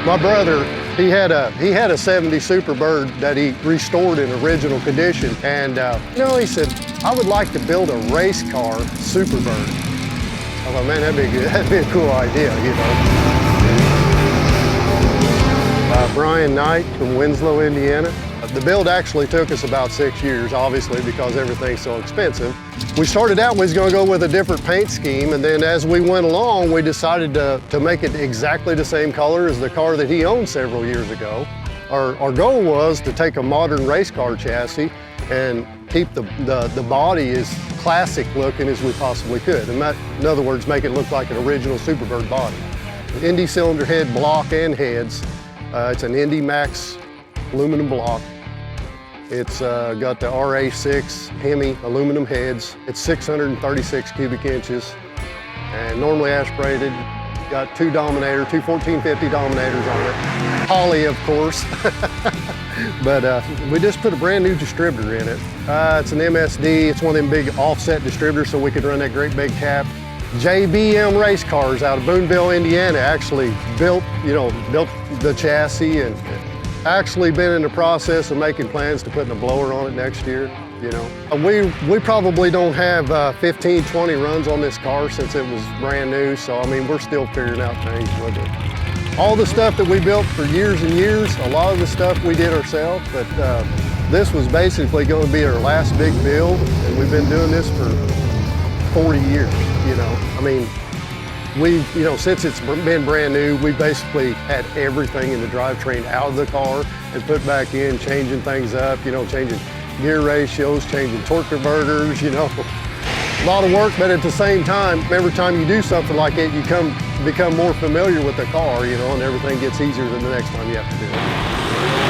My brother, he had a 70 Superbird that he restored in original condition. And he said, I would like to build a race car Superbird. I thought, man, that'd be a cool idea, you know. Brian Knight from Winslow, Indiana. The build actually took us about 6 years, obviously, because everything's so expensive. We started out, we was gonna go with a different paint scheme, and then as we went along, we decided to make it exactly the same color as the car that he owned several years ago. Our goal was to take a modern race car chassis and keep the body as classic looking as we possibly could. In other words, make it look like an original Superbird body. Indy cylinder head block and heads. It's an Indy Max aluminum block. It's got the RA6 Hemi aluminum heads. It's 636 cubic inches and normally aspirated. Got two 1450 Dominators on it. Holley, of course. But we just put a brand new distributor in it. It's an MSD. It's one of them big offset distributors so we could run that great big cap. JBM Race Cars out of Boonville, Indiana actually built the chassis, and actually been in the process of making plans to putting a blower on it next year, you know. We probably don't have 15, 20 runs on this car since it was brand new, so I mean, we're still figuring out things with it. All the stuff that we built for years and years, a lot of the stuff we did ourselves, but this was basically going to be our last big build, and we've been doing this for 40 years, you know. I mean, since it's been brand new, we basically had everything in the drivetrain out of the car and put back in, changing things up, changing gear ratios, changing torque converters, A lot of work, but at the same time, every time you do something like it, you become more familiar with the car, and everything gets easier than the next time you have to do it.